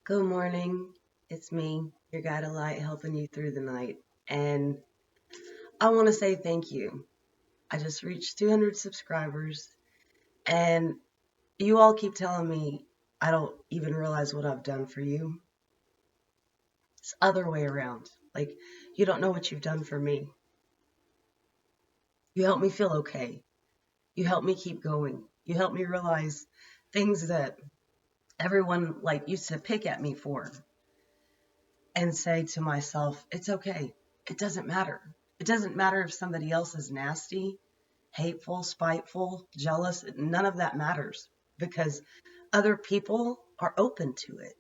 Good morning. It's me, your guide of light, helping you through the night. And I want to say thank you. I just reached 200 subscribers, and you all keep telling me I don't even realize what I've done for you. It's the other way around. Like, you don't know what you've done for me. You help me feel okay. You help me keep going. You help me realize things that everyone like used to pick at me for and say to myself, it's okay. It doesn't matter. It doesn't matter if somebody else is nasty, hateful, spiteful, jealous. None of that matters because other people are open to it.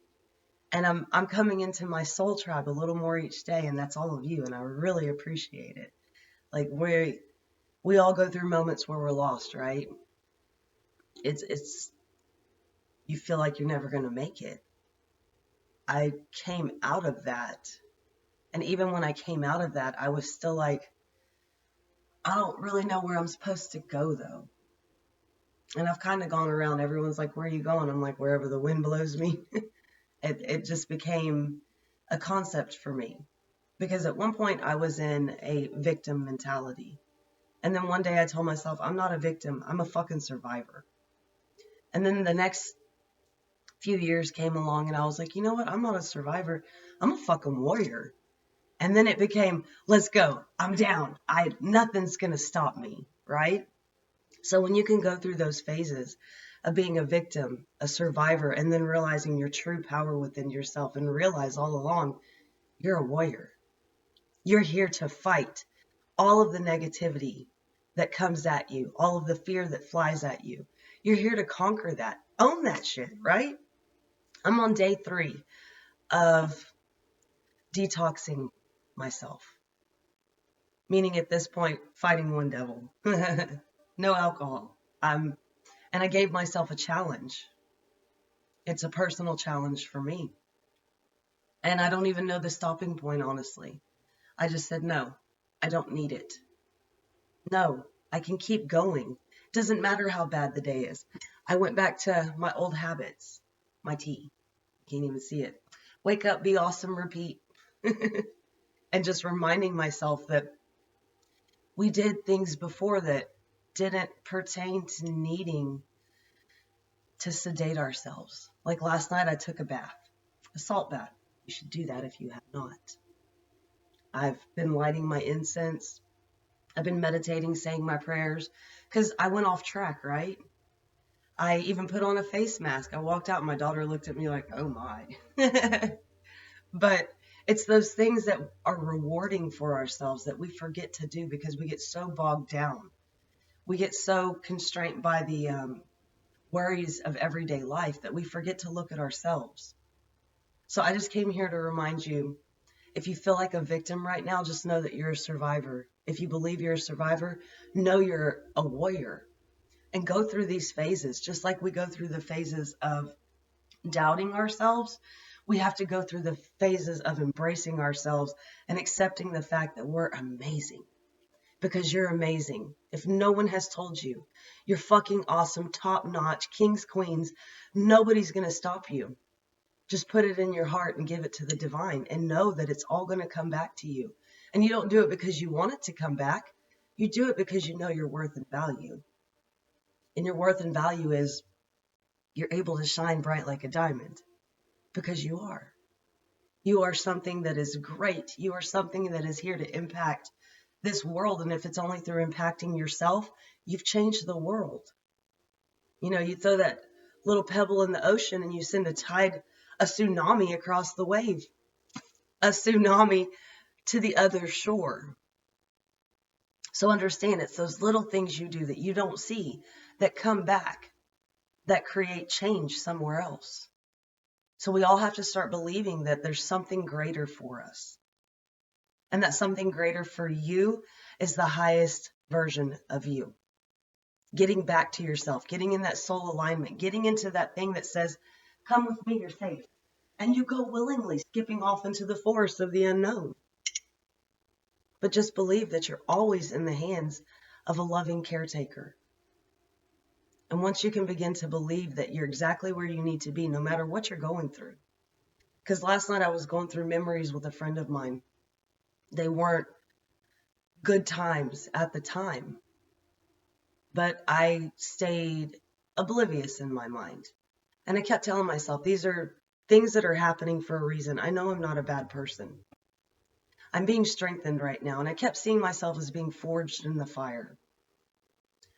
And I'm coming into my soul tribe a little more each day, and that's all of you, and I really appreciate it. Like we all go through moments where we're lost, right? It's you feel like you're never gonna make it. I came out of that. And even when I came out of that, I was still like, I don't really know where I'm supposed to go though. And I've kind of gone around. Everyone's like, where are you going? I'm like, wherever the wind blows me. It just became a concept for me. Because at one point I was in a victim mentality. And then one day I told myself, I'm not a victim, I'm a fucking survivor. And then the next few years came along and I was like, you know what? I'm not a survivor, I'm a fucking warrior. And then it became, let's go. I'm down. Nothing's gonna stop me, right? So when you can go through those phases of being a victim, a survivor, and then realizing your true power within yourself and realize all along you're a warrior. You're here to fight all of the negativity that comes at you, all of the fear that flies at you. You're here to conquer that. Own that shit, right? I'm on day 3 of detoxing myself, meaning at this point, fighting one devil. No alcohol. And I gave myself a challenge. It's a personal challenge for me. And I don't even know the stopping point, honestly. I just said, no, I don't need it. No, I can keep going. Doesn't matter how bad the day is. I went back to my old habits, my tea. Can't even see it. Wake up, be awesome, repeat. And just reminding myself that we did things before that didn't pertain to needing to sedate ourselves. Like last night, I took a bath, a salt bath. You should do that if you have not. I've been lighting my incense. I've been meditating, saying my prayers, because I went off track, right? I even put on a face mask. I walked out and my daughter looked at me like, oh my. But it's those things that are rewarding for ourselves that we forget to do because we get so bogged down. We get so constrained by the worries of everyday life that we forget to look at ourselves. So I just came here to remind you, if you feel like a victim right now, just know that you're a survivor. If you believe you're a survivor, know you're a warrior. And go through these phases, just like we go through the phases of doubting ourselves. We have to go through the phases of embracing ourselves and accepting the fact that we're amazing, because you're amazing. If no one has told you, you're fucking awesome, top notch, kings, queens, nobody's going to stop you. Just put it in your heart and give it to the divine and know that it's all going to come back to you. And you don't do it because you want it to come back. You do it because you know your worth and value. And your worth and value is you're able to shine bright like a diamond because you are. You are something that is great. You are something that is here to impact this world. And if it's only through impacting yourself, you've changed the world. You know, you throw that little pebble in the ocean and you send a tsunami across the wave, a tsunami to the other shore. So understand it's those little things you do that you don't see that come back that create change somewhere else. So we all have to start believing that there's something greater for us. And that something greater for you is the highest version of you. Getting back to yourself, getting in that soul alignment, getting into that thing that says, come with me, you're safe. And you go willingly, skipping off into the forest of the unknown. But just believe that you're always in the hands of a loving caretaker. And once you can begin to believe that you're exactly where you need to be, no matter what you're going through, Because last night I was going through memories with a friend of mine. They weren't good times at the time, but I stayed oblivious in my mind. And I kept telling myself, these are things that are happening for a reason. I know I'm not a bad person. I'm being strengthened right now. And I kept seeing myself as being forged in the fire.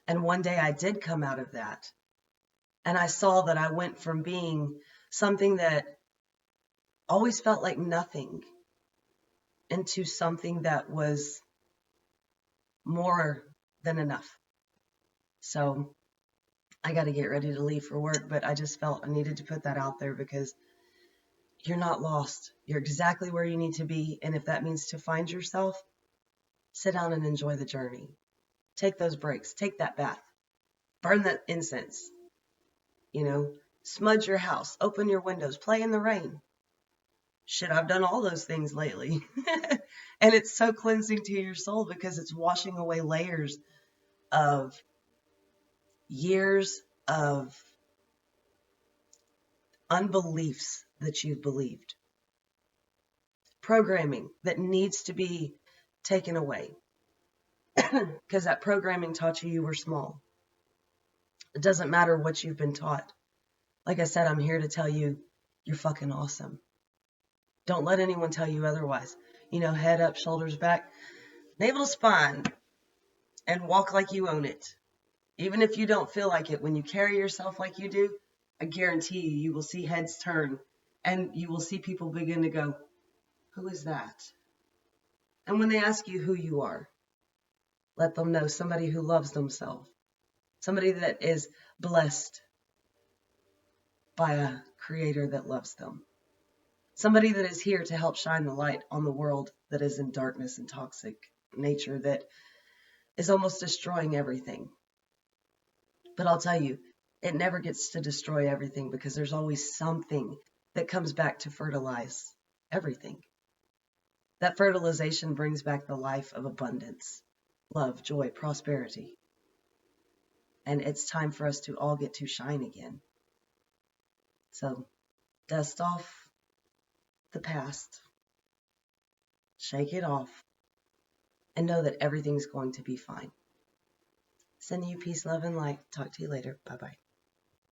And one day I did come out of that. And I saw that I went from being something that always felt like nothing into something that was more than enough. So I got to get ready to leave for work, but I just felt I needed to put that out there because you're not lost. You're exactly where you need to be. And if that means to find yourself, sit down and enjoy the journey. Take those breaks, take that bath, burn that incense, smudge your house, open your windows, play in the rain. Shit, I've done all those things lately. And it's so cleansing to your soul because it's washing away layers of years of unbeliefs that you've believed, programming that needs to be taken away because that programming taught you were small. It doesn't matter what you've been taught. Like I said, I'm here to tell you you're fucking awesome. Don't let anyone tell you otherwise. Head up, shoulders back, navel to spine, and walk like you own it. Even if you don't feel like it, when you carry yourself like you do, I guarantee you will see heads turn and you will see people begin to go, who is that? And when they ask you who you are, let them know somebody who loves themselves, somebody that is blessed by a creator that loves them, somebody that is here to help shine the light on the world that is in darkness and toxic nature that is almost destroying everything. But I'll tell you, it never gets to destroy everything because there's always something that comes back to fertilize everything. That fertilization brings back the life of abundance, love, joy, prosperity. And it's time for us to all get to shine again. So dust off the past, shake it off, and know that everything's going to be fine. Sending you peace, love, and light. Talk to you later. Bye-bye.